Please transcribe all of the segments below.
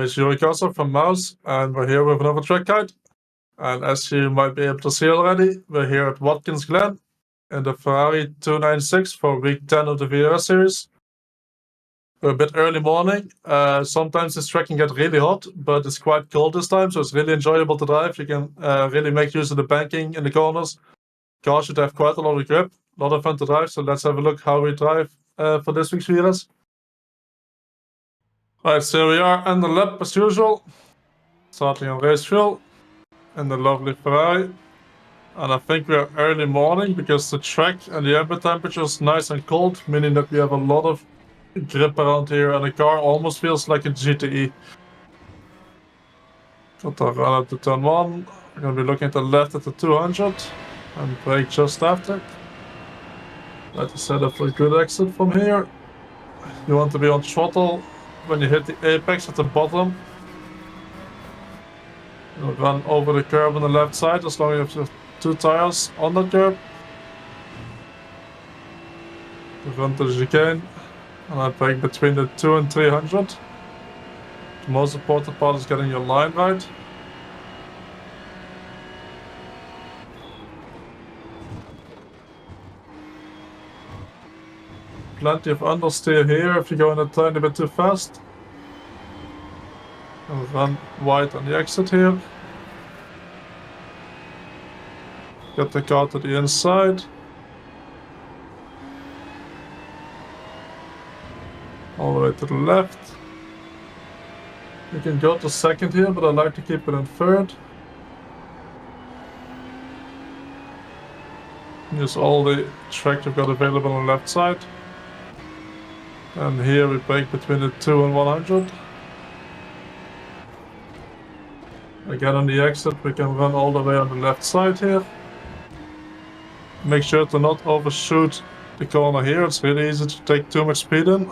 is Yuri from Mouse, and we're here with another track guide. And as you might be able to see already, we're here at Watkins Glen in the Ferrari 296 for week 10 of the VRS series. We're a bit early morning. Sometimes this track can get really hot, but it's quite cold this time, so it's really enjoyable to drive. You can really make use of the banking in the corners. Cars should have quite a lot of grip, a lot of fun to drive, so let's have a look how we drive for this week's VRS. Right, so we are on the lap as usual, starting on race fuel in the lovely Ferrari. And I think we are early morning because the track and the ambient temperature is nice and cold, meaning that we have a lot of grip around here and the car almost feels like a GT3. Got to run up to turn 1. We're going to be looking at the left at the 200 and brake just after. Try to set up for a good exit from here. You want to be on throttle when you hit the apex at the bottom. You'll run over the curb on the left side as long as you have 2 tires on that curb. You run to the chicane and I brake between the 2 and 300. The most important part is getting your line right. Plenty of understeer here if you're going a tiny bit too fast. And run wide on the exit here. Get the car to the inside. All the way to the left. You can go to second here, but I like to keep it in third. Use all the track you've got available on the left side. And here we brake between the 2 and 100. Again on the exit we can run all the way on the left side here. Make sure to not overshoot the corner here, it's really easy to take too much speed in.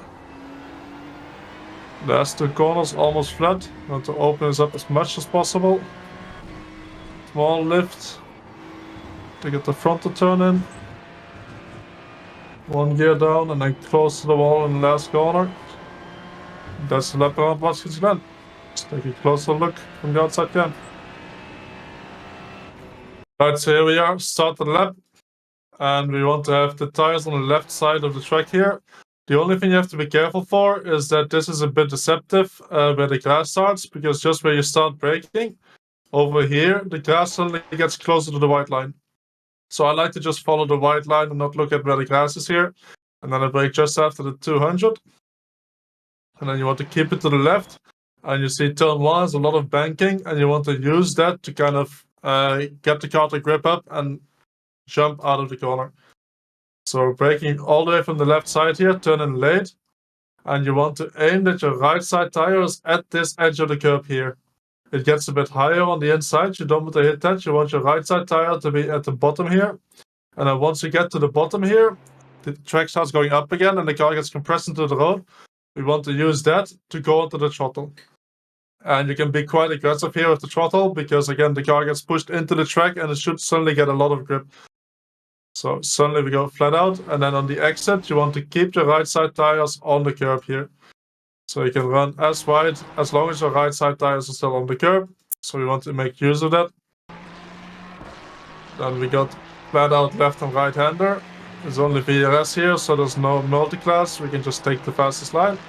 The last 2 corners almost flat, you want to open this up as much as possible. Small lift to get the front to turn in. 1 gear down and then close to the wall in the last corner. That's the lap around Watkins Glen. Let's take a closer look from the outside again. Right, so here we are, start the lap. And we want to have the tires on the left side of the track here. The only thing you have to be careful for is that this is a bit deceptive where the grass starts, because just where you start braking, over here, the grass suddenly gets closer to the white line. So I like to just follow the white line and not look at where the grass is here. And then I brake just after the 200. And then you want to keep it to the left. And you see turn 1 has a lot of banking, and you want to use that to kind of get the car to grip up and jump out of the corner. So braking all the way from the left side here, turning late. And you want to aim that your right side tire is at this edge of the curb here. It gets a bit higher on the inside, you don't want to hit that, you want your right side tire to be at the bottom here. And then once you get to the bottom here, the track starts going up again and the car gets compressed into the road. We want to use that to go into the throttle. And you can be quite aggressive here with the throttle, because again the car gets pushed into the track and it should suddenly get a lot of grip. So suddenly we go flat out, and then on the exit you want to keep your right side tires on the curb here. So you can run as wide as long as your right side tires are still on the curb. So we want to make use of that. Then we got flat out left and right hander. There's only VRS here, so there's no multi-class. We can just take the fastest line.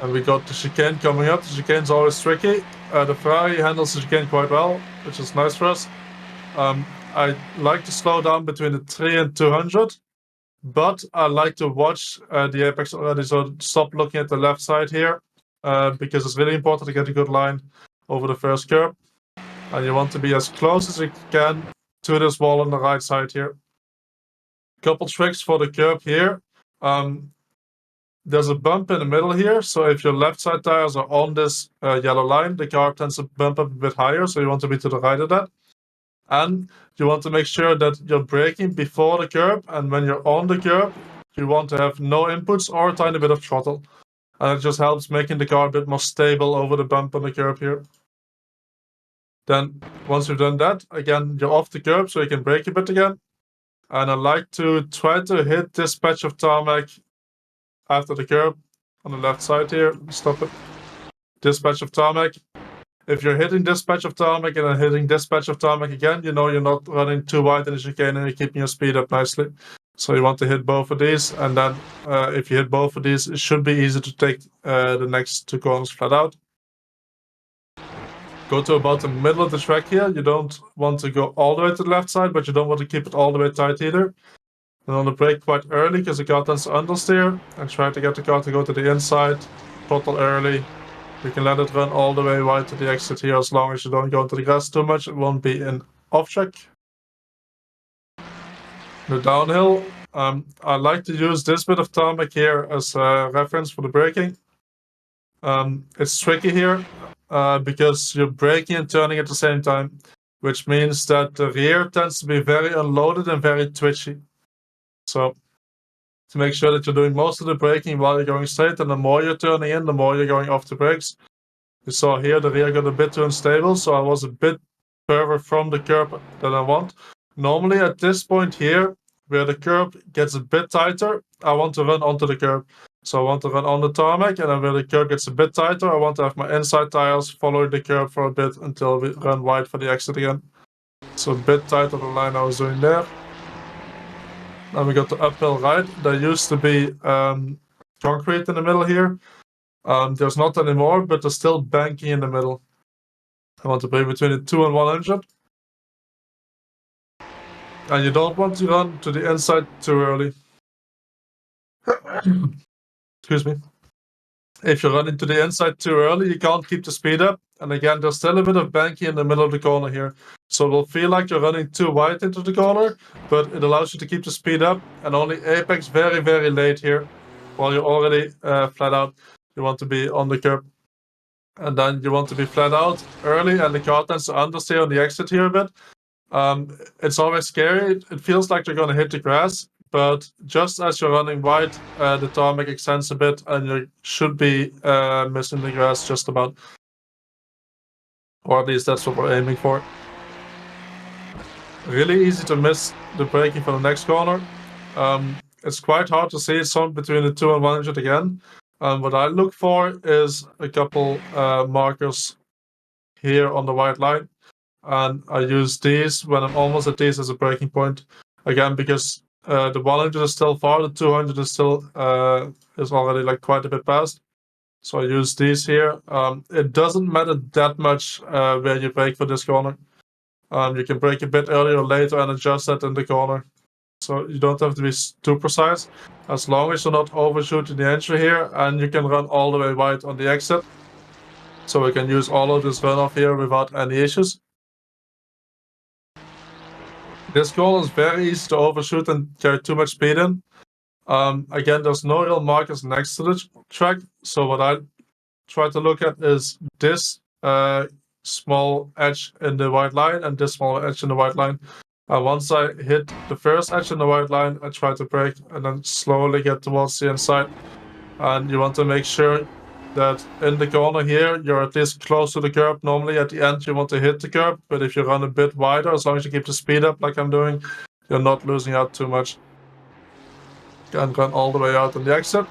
And we got the chicane coming up. The chicane's always tricky. The Ferrari handles the chicane quite well, which is nice for us. I like to slow down between the 3 and 200. But I like to watch the apex already, so stop looking at the left side here, because it's really important to get a good line over the first curb. And you want to be as close as you can to this wall on the right side here. Couple tricks for the curb here. There's a bump in the middle here, so if your left side tires are on this yellow line, the car tends to bump up a bit higher, so you want to be to the right of that. And you want to make sure that you're braking before the curb, and when you're on the curb, you want to have no inputs or a tiny bit of throttle. And it just helps making the car a bit more stable over the bump on the curb here. Then, once you've done that, again, you're off the curb, so you can brake a bit again. And I like to try to hit this patch of tarmac after the curb on the left side here. Stop it. This patch of tarmac. If you're hitting this patch of tarmac and then hitting this patch of tarmac again, you know you're not running too wide in the chicane and you're keeping your speed up nicely. So you want to hit both of these, and then if you hit both of these, it should be easy to take the next two corners flat out. Go to about the middle of the track here. You don't want to go all the way to the left side, but you don't want to keep it all the way tight either. You want to brake quite early because the car tends to understeer, and try to get the car to go to the inside, throttle early. You can let it run all the way wide to the exit here as long as you don't go into the grass too much. It won't be in off track. The downhill, I like to use this bit of tarmac here as a reference for the braking. It's tricky here because you're braking and turning at the same time, which means that the rear tends to be very unloaded and very twitchy. So to make sure that you're doing most of the braking while you're going straight, and the more you're turning in, the more you're going off the brakes. You saw here the rear got a bit too unstable, so I was a bit further from the curb than I want. Normally at this point here, where the curb gets a bit tighter, I want to run onto the curb. So I want to run on the tarmac, and then where the curb gets a bit tighter, I want to have my inside tires following the curb for a bit until we run wide for the exit again. So a bit tighter the line I was doing there. Then we got the uphill right. There used to be concrete in the middle here. There's not anymore, but there's still banking in the middle. I want to be between the 2 and 100. And you don't want to run to the inside too early. Excuse me. If you're running to the inside too early, you can't keep the speed up. And again, there's still a bit of banking in the middle of the corner here. So it will feel like you're running too wide into the corner, but it allows you to keep the speed up and only apex very, very late here while you're already flat out. You want to be on the curb. And then you want to be flat out early, and the car tends to understeer on the exit here a bit. It's always scary. It feels like you're going to hit the grass, but just as you're running wide, the tarmac extends a bit, and you should be missing the grass just about. Or at least that's what we're aiming for. Really easy to miss the braking for the next corner. It's quite hard to see it's on between the 2 and 100 again. What I look for is a couple markers here on the white line, and I use these when I'm almost at these as a braking point. Again, because the 100 is still far, the 200 is still is already like quite a bit past. So I use these here. It doesn't matter that much where you brake for this corner. You can brake a bit earlier or later and adjust that in the corner. So you don't have to be too precise, as long as you're not overshooting the entry here, and you can run all the way wide on the exit. So we can use all of this runoff here without any issues. This corner is very easy to overshoot and carry too much speed in. Again, there's no real markers next to the track, so what I try to look at is this small edge in the white line and this small edge in the white line. Once I hit the first edge in the white line, I try to brake and then slowly get towards the inside. And you want to make sure that in the corner here, you're at least close to the curb. Normally at the end, you want to hit the curb, but if you run a bit wider, as long as you keep the speed up like I'm doing, you're not losing out too much. And run all the way out on the exit.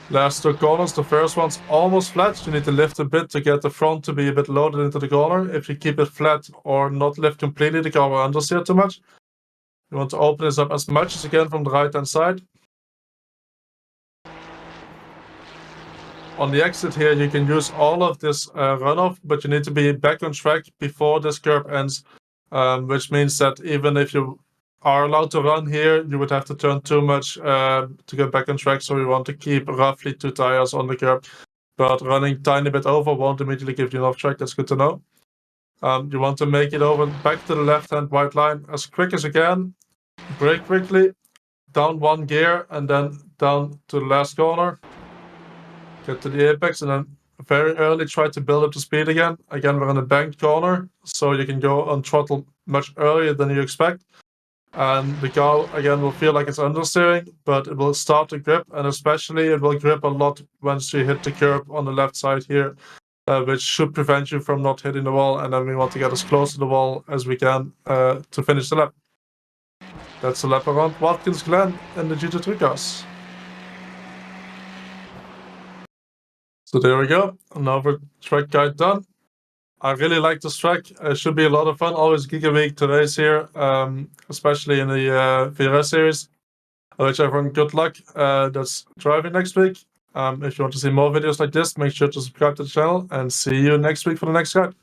Last two corners, the first one's almost flat. You need to lift a bit to get the front to be a bit loaded into the corner. If you keep it flat or not lift completely, the car will understeer too much. You want to open this up as much as you can from the right hand side. On the exit here, you can use all of this runoff, but you need to be back on track before this curb ends, which means that even if you are allowed to run here, you would have to turn too much to get back on track, so you want to keep roughly 2 tires on the curb. But running tiny bit over won't immediately give you enough track. That's good to know. You want to make it over back to the left-hand white line as quick as you can. Brake quickly, down 1 gear, and then down to the last corner. Get to the apex, and then very early try to build up the speed again. Again, we're in a banked corner, so you can go on throttle much earlier than you expect. And the car, again, will feel like it's understeering, but it will start to grip, and especially it will grip a lot once you hit the curb on the left side here, which should prevent you from not hitting the wall, and then we want to get as close to the wall as we can to finish the lap. That's the lap around Watkins Glen in the GT3 cars. So there we go. Another track guide done. I really like this track. It should be a lot of fun. Always Giga Week to race here, especially in the VRS series. I wish everyone good luck that's driving next week. If you want to see more videos like this, make sure to subscribe to the channel and see you next week for the next guide.